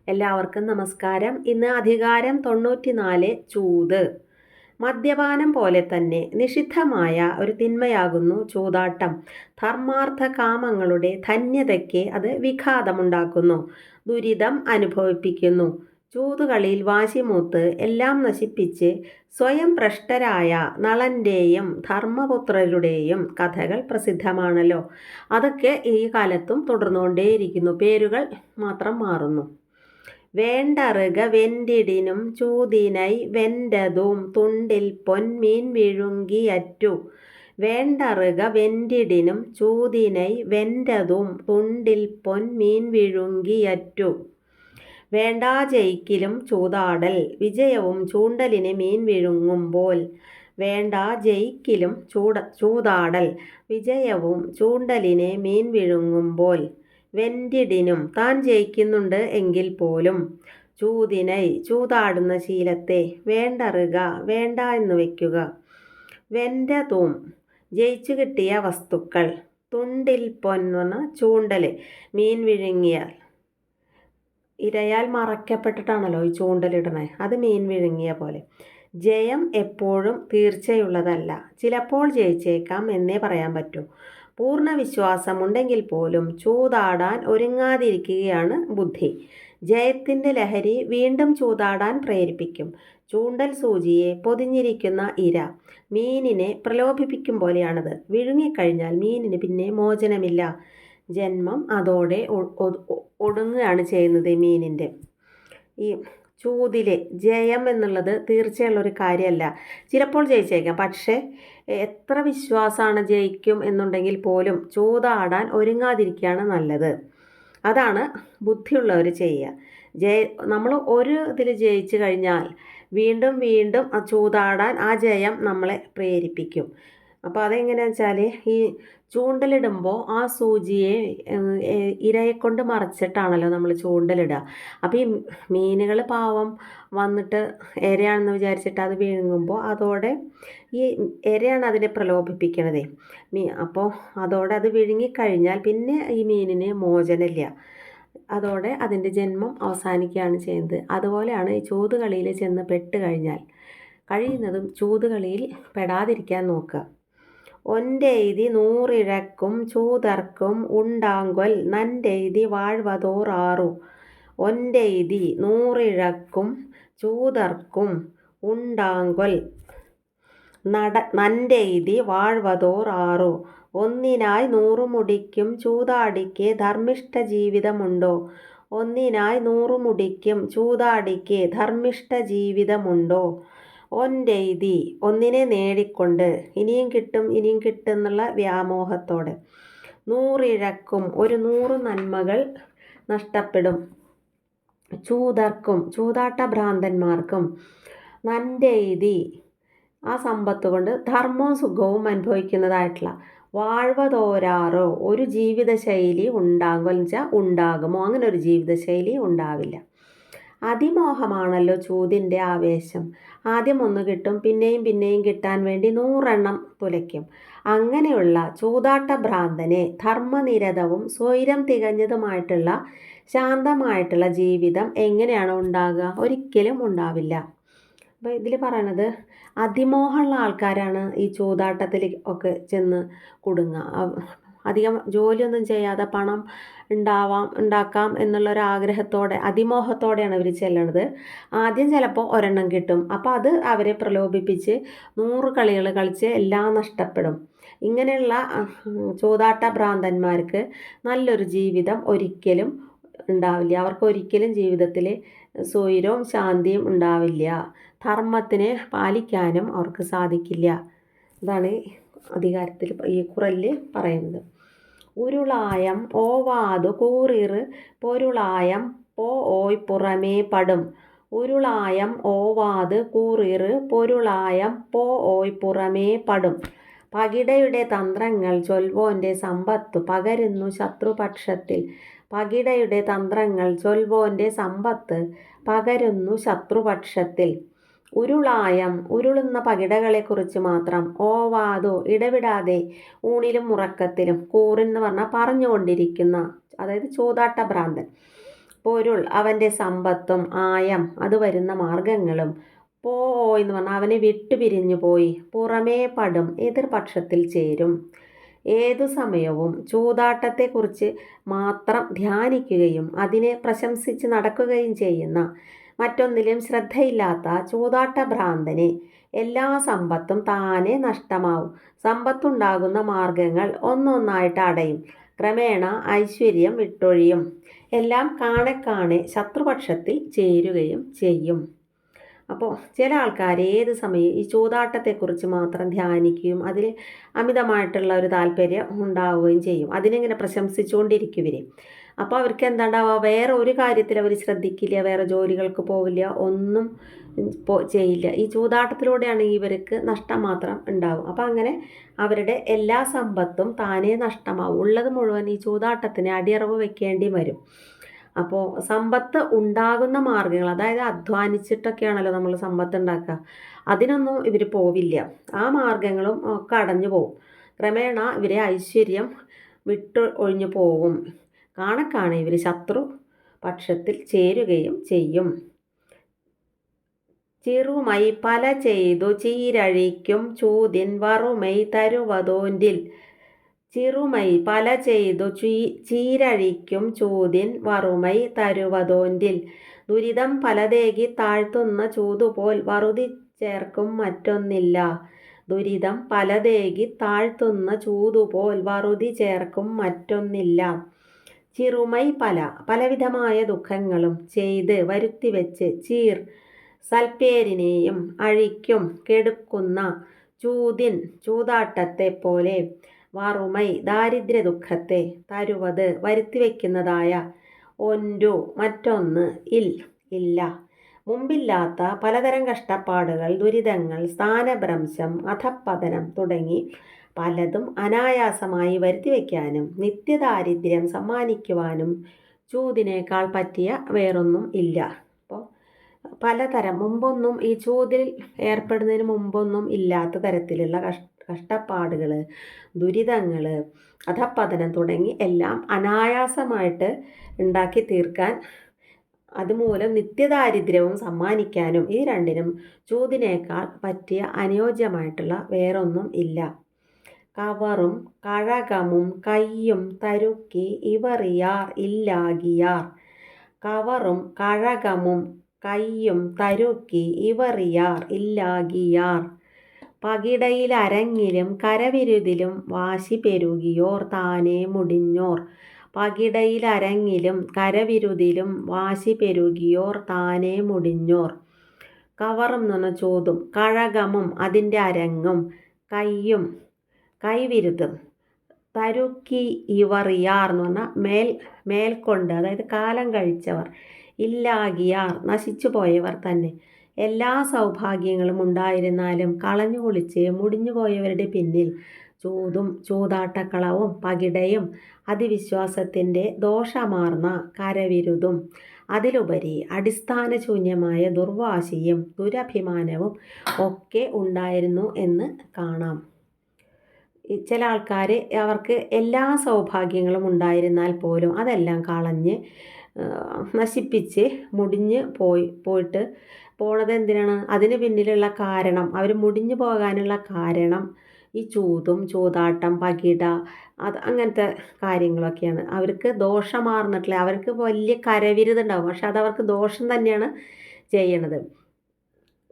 എല്ലാവർക്കും നമസ്കാരം. ഇന്ന് അധികാരം 94 ചൂത്. മദ്യപാനം പോലെ തന്നെ നിഷിദ്ധമായ ഒരു തിന്മയാകുന്നു ചൂതാട്ടം. ധർമാർത്ഥ കാമങ്ങളുടെ ധന്യതയ്ക്ക് അത് വിഘാതമുണ്ടാക്കുന്നു, ദുരിതം അനുഭവിപ്പിക്കുന്നു. ചൂതുകളിയിൽ വാശിമൂത്ത് എല്ലാം നശിപ്പിച്ച് സ്വയം ഭ്രഷ്ടരായ നളന്റെയും ധർമ്മപുത്രരുടെയും കഥകൾ പ്രസിദ്ധമാണല്ലോ. അതൊക്കെ ഈ കാലത്തും തുടർന്നുകൊണ്ടേയിരിക്കുന്നു, പേരുകൾ മാത്രം മാറുന്നു. വേണ്ടറുക വെന്റിടിനും ചൂതിനൈ വെന്റതും തുണ്ടിൽ പൊന്മീൻ വിഴുങ്ങിയറ്റു. വേണ്ടറുക വെന്റിടിനും ചൂതിനൈ വെന്റതും തുണ്ടിൽ പൊന്മീൻ വിഴുങ്ങിയറ്റു. വേണ്ടാ ജയിക്കിലും ചൂതാടൽ വിജയവും ചൂണ്ടലിന് മീൻ വിഴുങ്ങുമ്പോൾ. വേണ്ടാ ജയിക്കിലും ചൂതാടൽ വിജയവും ചൂണ്ടലിനെ മീൻ വിഴുങ്ങുമ്പോൾ. വെന്റിടിനും താൻ ജയിക്കുന്നുണ്ട് എങ്കിൽ പോലും. ചൂതിനൈ ചൂതാടുന്ന ശീലത്തെ വേണ്ടറുക വേണ്ട എന്ന് വയ്ക്കുക. വെന്റതും ജയിച്ചു കിട്ടിയ വസ്തുക്കൾ. തുണ്ടിൽ പൊൻ എന്ന് പറഞ്ഞാൽ ചൂണ്ടൽ, മീൻ വിഴുങ്ങിയാൽ ഇരയാൽ മറയ്ക്കപ്പെട്ടിട്ടാണല്ലോ ഈ ചൂണ്ടലിടണേ, അത് മീൻ വിഴുങ്ങിയ പോലെ. ജയം എപ്പോഴും തീർച്ചയുള്ളതല്ല, ചിലപ്പോൾ ജയിച്ചേക്കാം എന്നേ പറയാൻ പറ്റൂ. പൂർണ്ണ വിശ്വാസമുണ്ടെങ്കിൽ പോലും ചൂതാടാൻ ഒരുങ്ങാതിരിക്കുകയാണ് ബുദ്ധി. ജയത്തിൻ്റെ ലഹരി വീണ്ടും ചൂതാടാൻ പ്രേരിപ്പിക്കും. ചൂണ്ടൽ സൂചിയെ പൊതിഞ്ഞിരിക്കുന്ന ഇര മീനിനെ പ്രലോഭിപ്പിക്കും പോലെയാണത്. വിഴുങ്ങിക്കഴിഞ്ഞാൽ മീനിന് പിന്നെ മോചനമില്ല. ജന്മം അതോടെ ഒടുങ്ങുകയാണ് ചെയ്യുന്നത് മീനിൻ്റെ. ഈ ചൂതിലെ ജയം എന്നുള്ളത് തീർച്ചയുള്ളൊരു കാര്യമല്ല. ചിലപ്പോൾ ജയിച്ചേക്കാം, പക്ഷേ എത്ര വിശ്വാസമാണ് ജയിക്കും എന്നുണ്ടെങ്കിൽ പോലും ചൂതാടാൻ ഒരുങ്ങാതിരിക്കുകയാണ് നല്ലത്. അതാണ് ബുദ്ധിയുള്ളവർ ചെയ്യുക. നമ്മൾ ഒരു ഇതിൽ ജയിച്ചു കഴിഞ്ഞാൽ വീണ്ടും വീണ്ടും ആ ചൂതാടാൻ ആ ജയം നമ്മളെ പ്രേരിപ്പിക്കും. അപ്പോൾ അതെങ്ങനെയാണെന്ന് വെച്ചാൽ, ഈ ചൂണ്ടലിടുമ്പോൾ ആ സൂചിയെ ഇരയെ കൊണ്ട് മറച്ചിട്ടാണല്ലോ നമ്മൾ ചൂണ്ടലിടുക. അപ്പോൾ ഈ മീനുകൾ പാവം വന്നിട്ട് ഇരയാണെന്ന് വിചാരിച്ചിട്ട് അത് വിഴുങ്ങുമ്പോൾ അതോടെ ഈ ഇരയാണ് അതിനെ പ്രലോഭിപ്പിക്കണത്. അപ്പോൾ അതോടെ അത് വിഴുങ്ങിക്കഴിഞ്ഞാൽ പിന്നെ ഈ മീനിന് മോചനമില്ല. അതോടെ അതിൻ്റെ ജന്മം അവസാനിക്കുകയാണ് ചെയ്യുന്നത്. അതുപോലെയാണ് ഈ ചൂതുകളിയിൽ ചെന്ന് പെട്ട് കഴിഞ്ഞാൽ കഴിയുന്നതും ചൂതുകളിയിൽ പെടാതിരിക്കാൻ നോക്കുക. ഒൻ്റെയ്തി 100 ഇഴക്കും ചൂതർക്കും ഉണ്ടാങ്കൊൽ നൻ്റെയ്തി വാഴ്വതോറാറു. ഒൻ്റെയ്തി 100 ഇഴക്കും ചൂതർക്കും ഉണ്ടാങ്കൊൽ നൻ്റെയ്തി വാഴ്വതോറാറു. ഒന്നിനായി 100 മുടിക്കും ചൂതാടിക്ക് ധർമ്മിഷ്ഠ ജീവിതമുണ്ടോ. ഒന്നിനായി 100 മുടിക്കും ചൂതാടിക്ക് ധർമ്മിഷ്ഠ ജീവിതമുണ്ടോ. ഒൻ്റെയ്തി ഒന്നിനെ നേടിക്കൊണ്ട് ഇനിയും കിട്ടും ഇനിയും കിട്ടും എന്നുള്ള വ്യാമോഹത്തോടെ. 100 ഇഴക്കും ഒരു 100 നന്മകൾ നഷ്ടപ്പെടും. ചൂതർക്കും ചൂതാട്ട ഭ്രാന്തന്മാർക്കും. നൻ്റെയ്തി ആ സമ്പത്ത് കൊണ്ട് ധർമ്മവും സുഖവും അനുഭവിക്കുന്നതായിട്ടുള്ള. വാഴ്വതോരാറോ ഒരു ജീവിതശൈലി ഉണ്ടാകുമോ എന്ന് വെച്ചാൽ ഉണ്ടാകുമോ, അങ്ങനെ ഒരു ജീവിതശൈലി ഉണ്ടാവില്ല. അതിമോഹമാണല്ലോ ചൂതിൻ്റെ ആവേശം. ആദ്യം ഒന്ന് കിട്ടും, പിന്നെയും പിന്നെയും കിട്ടാൻ വേണ്ടി 100 എണ്ണം തുലയ്ക്കും. അങ്ങനെയുള്ള ചൂതാട്ട ഭ്രാന്തനെ ധർമ്മനിരതവും സ്വൈരം തികഞ്ഞതുമായിട്ടുള്ള ശാന്തമായിട്ടുള്ള ജീവിതം എങ്ങനെയാണ് ഉണ്ടാകുക? ഒരിക്കലും ഉണ്ടാവില്ല. അപ്പോൾ ഇതിൽ പറയണത് അതിമോഹമുള്ള ആൾക്കാരാണ് ഈ ചൂതാട്ടത്തിൽ ഒക്കെ ചെന്ന് കുടുങ്ങുക. അധികം ജോലിയൊന്നും ചെയ്യാതെ പണം ഉണ്ടാക്കാം എന്നുള്ളൊരാഗ്രഹത്തോടെ അതിമോഹത്തോടെയാണ് അവർ ചെല്ലണത്. ആദ്യം ചിലപ്പോൾ ഒരെണ്ണം കിട്ടും, അപ്പോൾ അത് അവരെ പ്രലോഭിപ്പിച്ച് 100 കളികൾ കളിച്ച് എല്ലാം നഷ്ടപ്പെടും. ഇങ്ങനെയുള്ള ചൂതാട്ട ഭ്രാന്തന്മാർക്ക് നല്ലൊരു ജീവിതം ഒരിക്കലും ഉണ്ടാവില്ല. അവർക്ക് ഒരിക്കലും ജീവിതത്തിൽ സ്വൈരവും ശാന്തിയും ഉണ്ടാവില്ല. ധർമ്മത്തിനെ പാലിക്കാനും അവർക്ക് സാധിക്കില്ല. അതാണ് അധികാരത്തിൽ ഈ ഖുറനിൽ പറയുന്നത്. ഉരുളായം ഓവാതു കൂറിറ് പൊരുളായം പോ ഓയ് പുറമേ പടും. ഉരുളായം ഓവാത് കൂറിറ് പൊരുളായം പോ ഓയ് പുറമേ പടും. പകിടയുടെ തന്ത്രങ്ങൾ ചൊൽവോൻ്റെ സമ്പത്തു പകരുന്നു ശത്രുപക്ഷത്തിൽ. പകിടയുടെ തന്ത്രങ്ങൾ ചൊൽവോൻ്റെ സമ്പത്ത് പകരുന്നു ശത്രുപക്ഷത്തിൽ. ഉരുളായം ഉരുളുന്ന പകിടകളെക്കുറിച്ച് മാത്രം. ഓവാതോ ഇടവിടാതെ ഊണിലും ഉറക്കത്തിലും. കൂറിൻ എന്ന് പറഞ്ഞാൽ പറഞ്ഞുകൊണ്ടിരിക്കുന്ന, അതായത് ചൂതാട്ട ഭ്രാന്തൻ. പൊരുൾ അവൻ്റെ സമ്പത്തും ആയം അത് വരുന്ന മാർഗങ്ങളും പോ എന്ന് പറഞ്ഞാൽ അവനെ വിട്ടുപിരിഞ്ഞു പോയി പുറമേ പടും എതിർപക്ഷത്തിൽ ചേരും. ഏതു സമയവും ചൂതാട്ടത്തെക്കുറിച്ച് മാത്രം ധ്യാനിക്കുകയും അതിനെ പ്രശംസിച്ച് നടക്കുകയും ചെയ്യുന്ന മറ്റൊന്നിലും ശ്രദ്ധയില്ലാത്ത ചൂതാട്ടഭ്രാന്തന് എല്ലാ സമ്പത്തും താനെ നഷ്ടമാവും. സമ്പത്തുണ്ടാകുന്ന മാർഗങ്ങൾ ഒന്നൊന്നായിട്ട് അടയും. ക്രമേണ ഐശ്വര്യം വിട്ടൊഴിയും. എല്ലാം കാണെ ശത്രുപക്ഷത്തിൽ ചേരുകയും ചെയ്യും. അപ്പോൾ ചില ആൾക്കാർ ഏത് സമയം ഈ ചൂതാട്ടത്തെക്കുറിച്ച് മാത്രം ധ്യാനിക്കുകയും അതിൽ അമിതമായിട്ടുള്ള ഒരു താല്പര്യം ഉണ്ടാവുകയും ചെയ്യും. അതിനെങ്ങനെ പ്രശംസിച്ചുകൊണ്ടിരിക്കും ഇവർ. അപ്പോൾ അവർക്ക് എന്താണ്ടാവുക, വേറെ ഒരു കാര്യത്തിൽ അവർ ശ്രദ്ധിക്കില്ല, വേറെ ജോലികൾക്ക് പോവില്ല, ഒന്നും ചെയ്യില്ല. ഈ ചൂതാട്ടത്തിലൂടെയാണ് ഇവർക്ക് നഷ്ടം മാത്രം ഉണ്ടാവും. അപ്പോൾ അങ്ങനെ അവരുടെ എല്ലാ സമ്പത്തും താനേ നഷ്ടമാവും. ഉള്ളത് മുഴുവൻ ഈ ചൂതാട്ടത്തിന് അടിയറവ് വെക്കേണ്ടി വരും. അപ്പോൾ സമ്പത്ത് ഉണ്ടാകുന്ന മാർഗങ്ങൾ, അതായത് അധ്വാനിച്ചിട്ടൊക്കെയാണല്ലോ നമ്മൾ സമ്പത്ത് ഉണ്ടാക്കുക, അതിനൊന്നും ഇവർ പോവില്ല. ആ മാർഗങ്ങളും ഒക്കെ അടഞ്ഞു പോകും. ക്രമേണ ഇവരെ ഐശ്വര്യം വിട്ട് ഒഴിഞ്ഞു പോകും. കാണെ ഇവർ ശത്രു പക്ഷത്തിൽ ചേരുകയും ചെയ്യും. ചിറുമൈ പല ചെയ്തു ചീരഴിക്കും ചൂതിൻ വറുമൈ തരുവതോന്റിൽ. ചിറുമൈ പല ചെയ്തു ചീരഴിക്കും ചൂതിൻ വറുമൈ തരുവതോന്റിൽ. ദുരിതം പലതേകി താഴ്ത്തുന്ന ചൂതുപോൽ വറുതി ചേർക്കും മറ്റൊന്നില്ല. ദുരിതം പലതേകി താഴ്ത്തുന്ന ചൂതുപോൽ വറുതി ചേർക്കും മറ്റൊന്നില്ല. ചിറുമൈ പലവിധമായ ദുഃഖങ്ങളും ചെയ്ത് വരുത്തിവെച്ച് ചീർ സൽപ്പേരിനെയും അഴിക്കും കെടുക്കുന്ന ചൂതിൻ ചൂതാട്ടത്തെ പോലെ വറുമൈ ദാരിദ്ര്യ ദുഃഖത്തെ തരുവത് വരുത്തിവെക്കുന്നതായ ഒൻരു മറ്റൊന്ന് ഇല്ല. മുമ്പില്ലാത്ത പലതരം കഷ്ടപ്പാടുകൾ, ദുരിതങ്ങൾ, സ്ഥാനഭ്രംശം, അധപ്പതനം തുടങ്ങി പലതും അനായാസമായി വരുത്തിവെക്കാനും നിത്യദാരിദ്ര്യം സമ്മാനിക്കുവാനും ചൂതിനേക്കാൾ പറ്റിയ വേറൊന്നും ഇല്ല. അപ്പോൾ പലതരം മുമ്പൊന്നും ഈ ചൂതിൽ ഏർപ്പെടുന്നതിന് മുമ്പൊന്നും ഇല്ലാത്ത തരത്തിലുള്ള കഷ്ടപ്പാടുകൾ, ദുരിതങ്ങൾ, അധപ്പതനം തുടങ്ങി എല്ലാം അനായാസമായിട്ട് ഉണ്ടാക്കി തീർക്കാൻ, അതുമൂലം നിത്യദാരിദ്ര്യവും സമ്മാനിക്കാനും ഈ രണ്ടിനും ചൂതിനേക്കാൾ പറ്റിയ അനുയോജ്യമായിട്ടുള്ള വേറൊന്നും ഇല്ല. കവറും കഴകമും കയ്യും തരുക്കി ഇവറിയാർ ഇല്ലാകിയാർ. കവറും കഴകമും കയ്യും തരുക്കി ഇവറിയാർ ഇല്ലാകിയാർ. പകിടയിലരങ്ങിലും കരവിരുതിലും വാശി പെരുകിയോർ താനെ മുടിഞ്ഞോർ. പകിടയിലരങ്ങിലും കരവിരുതിലും വാശി പെരുകിയോർ താനെ മുടിഞ്ഞോർ. കവറും എന്ന് പറഞ്ഞാൽ ചൂതും, കഴകമും അതിൻ്റെ അരങ്ങും, കയ്യും കൈവിരുതും, തരുക്കി ഇവറിയാർ എന്ന് പറഞ്ഞാൽ മേൽക്കൊണ്ട്, അതായത് കാലം കഴിച്ചവർ, ഇല്ലാകിയാർ നശിച്ചു പോയവർ തന്നെ. എല്ലാ സൗഭാഗ്യങ്ങളും ഉണ്ടായിരുന്നാലും കളഞ്ഞു കുളിച്ച് മുടിഞ്ഞു പോയവരുടെ പിന്നിൽ ചൂതും ചൂതാട്ടക്കളവും പകിടയും അതിവിശ്വാസത്തിൻ്റെ ദോഷമാർന്ന കരവിരുതും അതിലുപരി അടിസ്ഥാനശൂന്യമായ ദുർവാശിയും ദുരഭിമാനവും ഒക്കെ ഉണ്ടായിരുന്നു എന്ന് കാണാം. ചില ആൾക്കാർ അവർക്ക് എല്ലാ സൗഭാഗ്യങ്ങളും ഉണ്ടായിരുന്നാൽ പോലും അതെല്ലാം കളഞ്ഞ് നശിപ്പിച്ച് മുടിഞ്ഞ് പോയിട്ട് പോണത് എന്തിനാണ്? അതിന് പിന്നിലുള്ള കാരണം, അവർ മുടിഞ്ഞു പോകാനുള്ള കാരണം ഈ ചൂതും ചൂതാട്ടം പകിട അങ്ങനത്തെ കാര്യങ്ങളൊക്കെയാണ്. അവർക്ക് ദോഷമാർന്നിട്ടില്ല, അവർക്ക് വലിയ കരവിരുതുണ്ടാവും, പക്ഷെ അതവർക്ക് ദോഷം തന്നെയാണ് ചെയ്യണത്.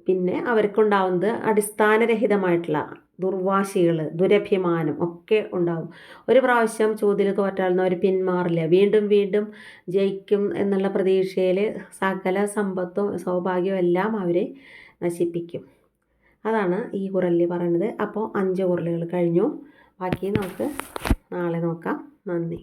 പിന്നെ അവർക്കുണ്ടാവുന്നത് അടിസ്ഥാനരഹിതമായിട്ടുള്ള ദുർവാശികൾ, ദുരഭിമാനം ഒക്കെ ഉണ്ടാവും. ഒരു പ്രാവശ്യം ചൂതിൽ തോറ്റാൽ അവർ പിന്മാറില്ല, വീണ്ടും വീണ്ടും ജയിക്കും എന്നുള്ള പ്രതീക്ഷയിൽ സകല സമ്പത്തും സൗഭാഗ്യവും എല്ലാം അവരെ നശിപ്പിക്കും. അതാണ് ഈ കുറലിൽ പറയുന്നത്. അപ്പോൾ 5 കുറലുകൾ കഴിഞ്ഞു. ബാക്കി നമുക്ക് നാളെ നോക്കാം. നന്ദി.